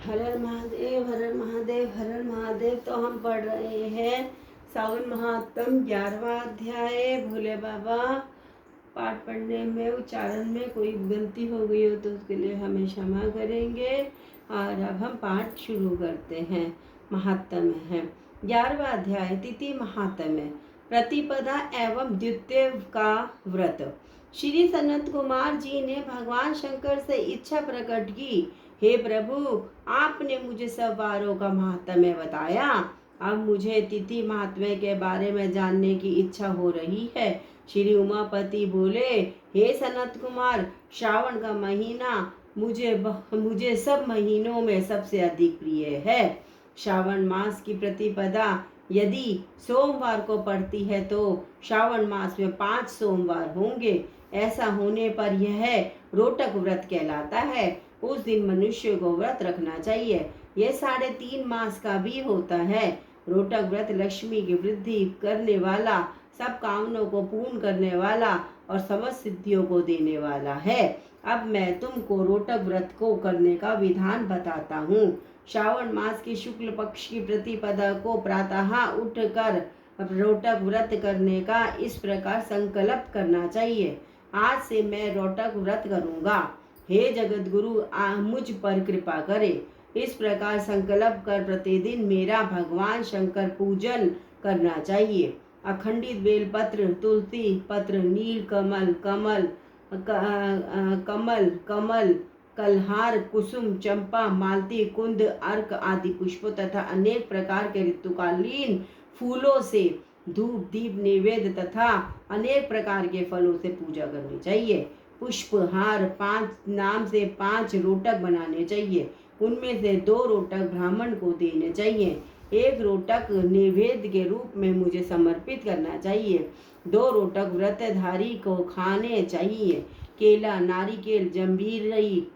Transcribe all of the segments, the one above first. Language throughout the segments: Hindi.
हर हर महादेव, हर हर महादेव, हर हर महादेव। तो हम पढ़ रहे हैं सावन महात्म 11वां अध्याय। भोले बाबा, पाठ पढ़ने में उच्चारण में कोई गलती हो गई हो तो उसके लिए हमें क्षमा करेंगे। और अब हम पाठ शुरू करते हैं। महात्म है 11वां अध्याय, तिथि महात्म्य, प्रतिपदा एवं द्वितीय का व्रत। श्री सनत कुमार जी ने भगवान शंकर से इच्छा प्रकट की, हे प्रभु, आपने मुझे सब वारों का महात्म्य बताया, अब मुझे तिथि महात्म्य के बारे में जानने की इच्छा हो रही है। श्री उमापति बोले, हे सनत कुमार, श्रावण का महीना मुझे सब महीनों में सबसे अधिक प्रिय है। श्रावण मास की प्रतिपदा यदि सोमवार को पड़ती है तो श्रावण मास में 5 सोमवार होंगे। ऐसा होने पर यह रोटक व्रत कहलाता है। उस दिन मनुष्य को व्रत रखना चाहिए। यह 3.5 मास का भी होता है। रोटक व्रत लक्ष्मी की वृद्धि करने वाला, सब कामनों को पूर्ण करने वाला और समस्त सिद्धियों को देने वाला है। अब मैं तुमको रोटक व्रत को करने का विधान बताता हूँ। श्रावण मास की शुक्ल पक्ष की प्रतिपदा को प्रातः उठकर रोटक व्रत करने का इस प्रकार संकल्प करना चाहिए, आज से मैं रोटक व्रत करूंगा। हे जगत गुरु, मुझ पर कृपा करे। इस प्रकार संकल्प कर प्रतिदिन मेरा भगवान शंकर पूजन करना चाहिए। अखंडित बेलपत्र, तुलसी पत्र, नील कमल, कमल, कलहार, कुसुम, चंपा, मालती, कुंद, अर्क आदि पुष्पों तथा अनेक प्रकार के ऋतुकालीन फूलों से धूप दीप नैवेद्य तथा अनेक प्रकार के फलों से पूजा करनी चाहिए। पुष्पहार 5 नाम से 5 रोटक बनाने चाहिए। उनमें से 2 रोटक ब्राह्मण को देने चाहिए। 1 रोटक नैवेद्य के रूप में मुझे समर्पित करना चाहिए। 2 रोटक व्रतधारी को खाने चाहिए। केला, नारिकेल, जंबीरई,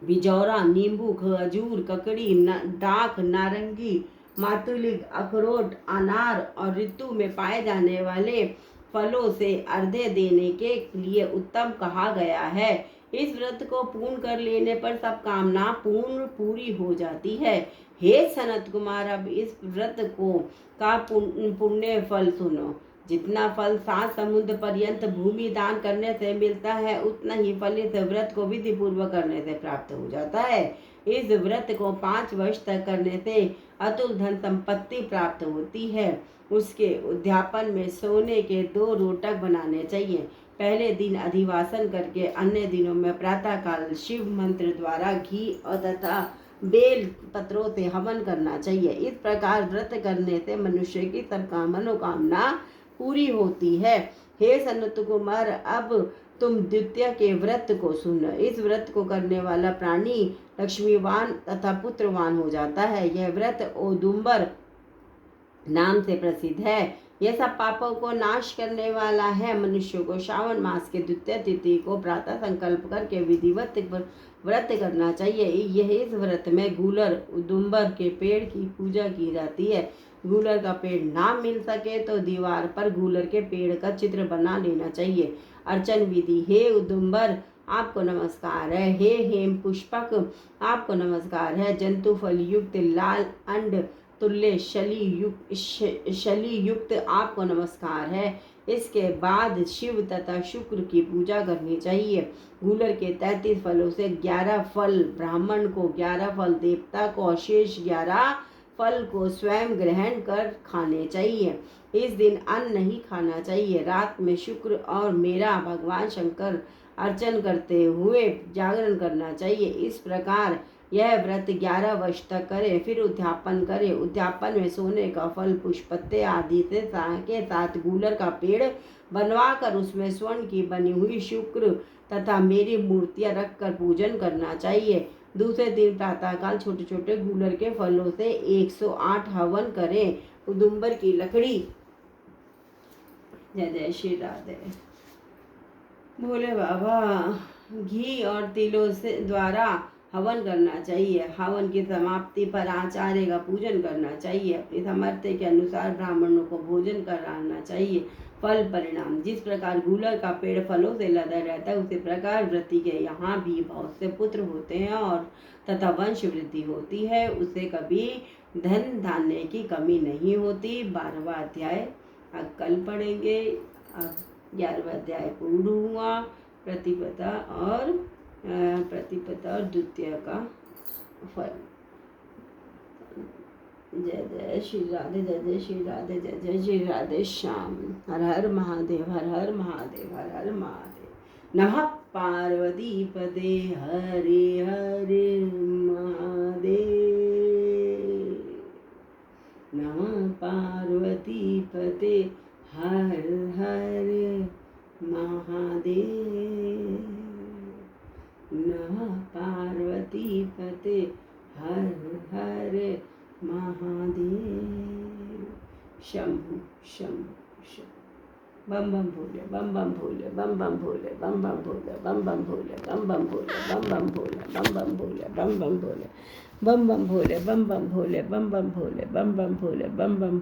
बिजौरा, नींबू, खजूर, ककड़ी, दाख, नारंगी, मातुलिक, अखरोट, अनार और ऋतु में पाए जाने वाले फलों से अर्घ्य देने के लिए उत्तम कहा गया है। इस व्रत को पूर्ण कर लेने पर सब कामना पूरी हो जाती है। हे सनत कुमार, अब इस व्रत को का पुण्य फल सुनो। जितना फल 7 समुद्र पर्यंत भूमि दान करने से मिलता है, उतना ही फल इस व्रत को विधि पूर्वक करने से प्राप्त हो जाता है। इस व्रत को 5 वर्ष तक करने से अतुल धन संपत्ति प्राप्त होती है। उसके उद्यापन में सोने के 2 रोटक बनाने चाहिए। पहले दिन अधिवासन करके अन्य दिनों में प्रातः काल शिव मंत्र द्वारा घी और तथा बेल पत्रों से हवन करना चाहिए। इस प्रकार व्रत करने से मनुष्य की सब मनोकामना पूरी होती है। हे सनत कुमार, अब तुम द्वितीय के व्रत को सुन। इस व्रत को करने वाला प्राणी लक्ष्मीवान तथा पुत्रवान हो जाता है। यह व्रत औदुंबर नाम से प्रसिद्ध है। यह सब पापों को नाश करने वाला है। मनुष्य को श्रावण मास के द्वितीय तिथि को प्रातः संकल्प करके विधिवत व्रत करना चाहिए। यह इस व्रत में गूलर उदुम्बर के पेड़ की पूजा की जाती है। गूलर का पेड़ ना मिल सके तो दीवार पर गूलर के पेड़ का चित्र बना लेना चाहिए। अर्चन विधि। हे उदुम्बर, आपको नमस्कार है। हे हेम पुष्पक, आपको नमस्कार है। जंतु फल युक्त लाल अंड तुल्य शली युक्त आपको नमस्कार है। इसके बाद शिव तथा शुक्र की पूजा करनी चाहिए। गूलर के 33 फलों से 11 फल ब्राह्मण को, 11 फल देवता को और शेष 11 फल को स्वयं ग्रहण कर खाने चाहिए। इस दिन अन्न नहीं खाना चाहिए। रात में शुक्र और मेरा भगवान शंकर अर्चन करते हुए जागरण करना चाहिए। इस प्रकार यह व्रत 11 वर्ष तक करे, फिर उद्यापन करे। उद्यापन में सोने का फल, पुष्प, पत्ते आदि से के साथ गूलर का पेड़ बनवा कर उसमें स्वर्ण की बनी हुई शुक्र तथा मेरी मूर्तियां रखकर पूजन करना चाहिए। दूसरे दिन प्रातःकाल छोटे छोटे गूलर के फलों से 108 हवन करें। उदुम्बर की लकड़ी। जय जय श्री राधे। भोले बाबा, घी और तिलों से द्वारा हवन करना चाहिए। हवन की समाप्ति पर आचार्य का पूजन करना चाहिए। अपनी सामर्थ्य के अनुसार ब्राह्मणों को भोजन कराना चाहिए। फल परिणाम। जिस प्रकार गूलर का पेड़ फलों से लदा रहता है, उसी प्रकार व्रती के यहाँ भी बहुत से पुत्र होते हैं और तथा वंश वृद्धि होती है। उसे कभी धन धान्य की कमी नहीं होती। 12वां अध्याय अब कल पढ़ेंगे। अब 11वां अध्याय पूर्ण हुआ। प्रतिपदा और द्वितीय का फल। जय जय श्री राधे, जय जय श्री राधे, जय जय श्री राधे श्याम। हर हर महादेव, हर हर महादेव, हर हर महादेव। नमः पार्वती पदे हरे हरे महादेव। नमः पार्वती पदे हर हर महादेव। नमः पार्वती पते हर हर महादेव। शंभु शंभु शंभु। बम बम भोले, बम बम भोले, बम बम भोले, बम बम भोले, बम बम भोले, बम बम भोले, बम बम भोले, बम बम भोले, बम बम भोले, बम बम भोले, बम बम भोले, बम बम भोले, बम बम भोले, बम बम